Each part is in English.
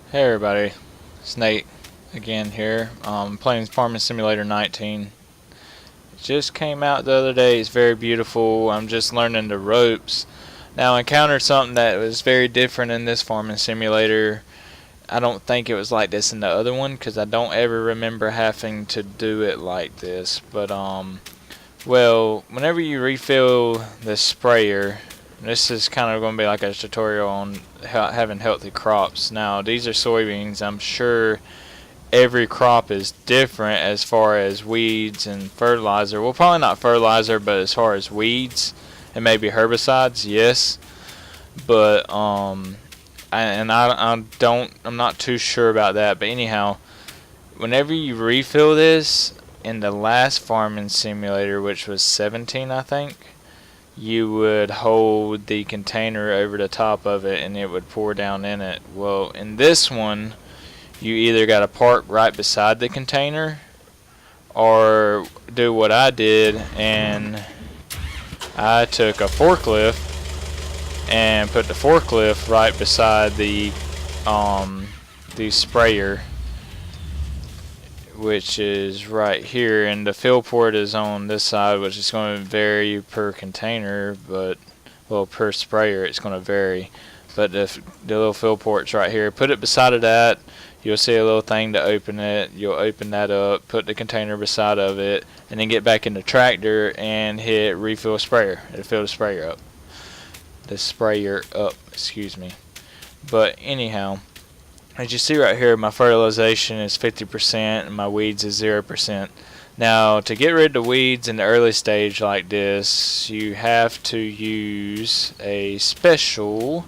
Hey everybody, it's Nate again here. Playing Farming Simulator 19. It just came out the other day. It's very beautiful. I'm just learning the ropes. Now I encountered something that was very different in this Farming Simulator. I don't think it was like this in the other one because I don't ever remember having to do it like this. But well, whenever you refill the sprayer, this is kind of going to be like a tutorial on having healthy crops. Now, these are soybeans. I'm sure every crop is different as far as weeds and fertilizer. Well, probably not fertilizer, but as far as weeds and maybe herbicides, yes. But I'm not too sure about that. But anyhow, whenever you refill this in the last farming simulator, which was 17, I think, you would hold the container over the top of it and it would pour down in it. Well, in this one, you either got to park right beside the container or do what I did, and I took a forklift and put the forklift right beside the sprayer, which is right here, and the fill port is on this side, which is going to vary per container, but well, per sprayer it's going to vary. But the little fill port's right here. Put it beside of that. You'll see a little thing to open it. You'll open that up, put the container beside of it, and then get back in the tractor and hit refill sprayer. It'll fill the sprayer up. Excuse me. But anyhow, as you see right here, my fertilization is 50% and my weeds is 0%. Now, to get rid of the weeds in the early stage like this, you have to use a special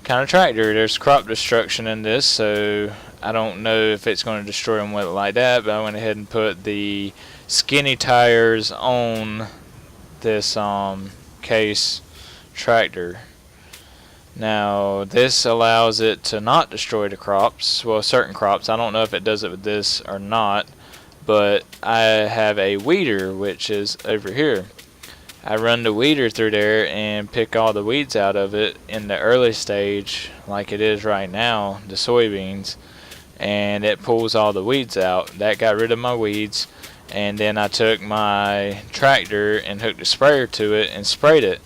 kind of tractor. There's crop destruction in this, so I don't know if it's going to destroy them with it like that, but I went ahead and put the skinny tires on this case tractor. Now, this allows it to not destroy the crops, well, certain crops. I don't know if it does it with this or not, but I have a weeder, which is over here. I run the weeder through there and pick all the weeds out of it in the early stage, like it is right now, the soybeans, and it pulls all the weeds out. That got rid of my weeds, and then I took my tractor and hooked a sprayer to it and sprayed it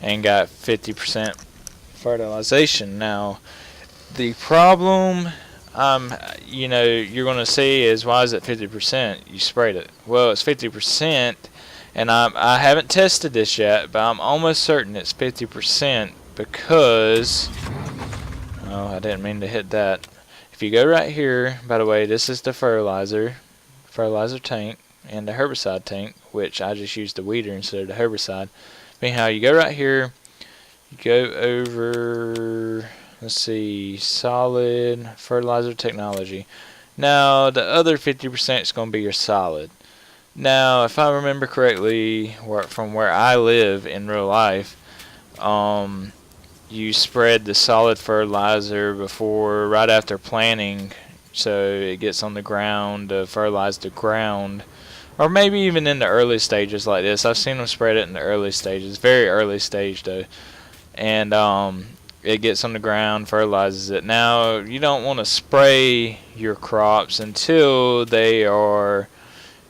and got 50% fertilization. Now, the problem you're going to see is, why is it 50%? You sprayed it. Well, it's 50%, and I haven't tested this yet, but I'm almost certain it's 50% because, oh, I didn't mean to hit that. If you go right here, by the way, this is the fertilizer tank and the herbicide tank, which I just used the weeder instead of the herbicide. Anyhow, you go right here, you go over, let's see, solid fertilizer technology. Now, the other 50% is going to be your solid. Now, if I remember correctly, from where I live in real life, you spread the solid fertilizer right after planting, so it gets on the ground to fertilize the ground. Or maybe even in the early stages like this. I've seen them spread it in the early stages, very early stage though. And it gets on the ground, fertilizes it. Now, you don't want to spray your crops until they are,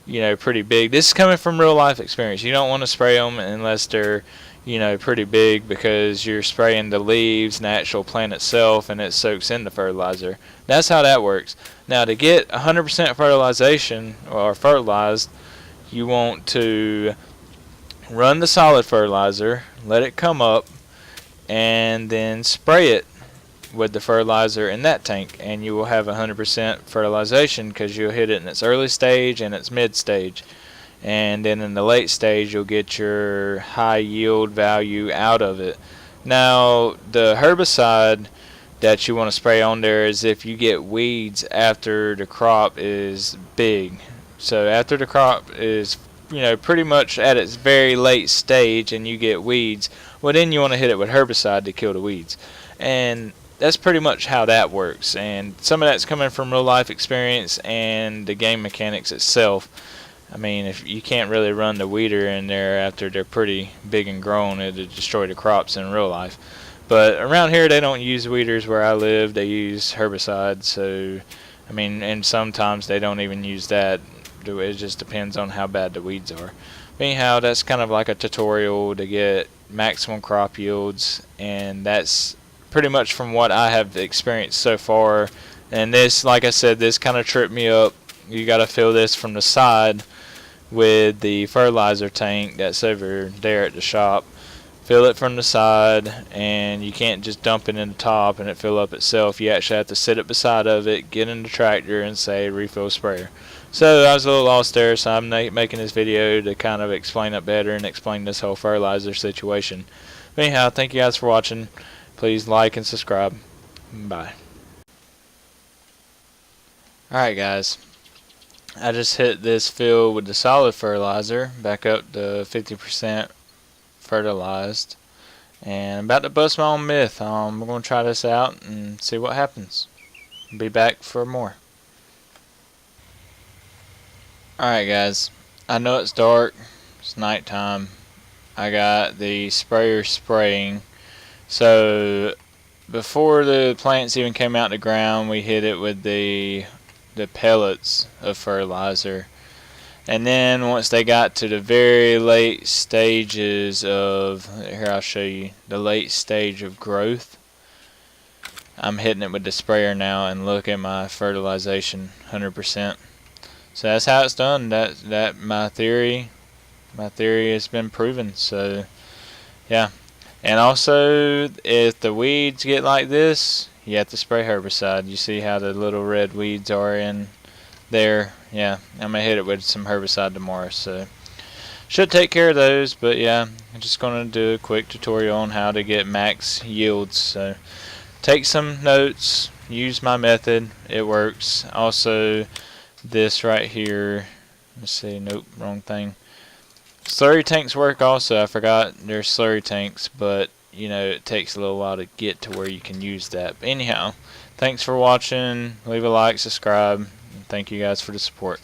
pretty big. This is coming from real life experience. You don't want to spray them unless they're, pretty big, because you're spraying the leaves and the actual plant itself, and it soaks in the fertilizer. That's how that works. Now, to get 100% fertilization or fertilized, you want to run the solid fertilizer, let it come up, and then spray it with the fertilizer in that tank, and you will have 100% fertilization, because you'll hit it in its early stage and its mid stage, and then in the late stage you'll get your high yield value out of it. Now, the herbicide that you want to spray on there is if you get weeds after the crop is big. So after the crop is pretty much at its very late stage and you get weeds, well, then you want to hit it with herbicide to kill the weeds. And that's pretty much how that works. And some of that's coming from real life experience and the game mechanics itself. I mean, if you can't really run the weeder in there after they're pretty big and grown, it'll destroy the crops in real life. But around here they don't use weeders where I live. They use herbicides. So I mean, and sometimes they don't even use that. It just depends on how bad the weeds are. But anyhow, that's kind of like a tutorial to get maximum crop yields, and that's pretty much from what I have experienced so far. And this, like I said, this kind of tripped me up. You got to fill this from the side with the fertilizer tank that's over there at the shop. Fill it from the side, and you can't just dump it in the top and it fill up itself. You actually have to sit it beside of it, get in the tractor, and say refill sprayer. So I was a little lost there, so I'm making this video to kind of explain it better and explain this whole fertilizer situation. But anyhow, thank you guys for watching. Please like and subscribe. Bye. Alright guys, I just hit this field with the solid fertilizer back up to 50% fertilized, and I'm about to bust my own myth. I'm going to try this out and see what happens. Be back for more. Alright guys, I know it's dark, it's nighttime. I got the sprayer spraying, so before the plants even came out of the ground, we hit it with the pellets of fertilizer. And then once they got to the very late stages of, here I'll show you, the late stage of growth, I'm hitting it with the sprayer now, and look at my fertilization, 100%. So that's how it's done. That my theory has been proven. So yeah. And also, if the weeds get like this, you have to spray herbicide. You see how the little red weeds are in there? Yeah, I'm gonna hit it with some herbicide tomorrow, so should take care of those. But yeah, I'm just gonna do a quick tutorial on how to get max yields. So take some notes, use my method, it works. Also, this right here, let's see, nope, wrong thing. Slurry tanks work also. I forgot there's slurry tanks, but you know, it takes a little while to get to where you can use that. But anyhow, thanks for watching. Leave a like, subscribe, and thank you guys for the support.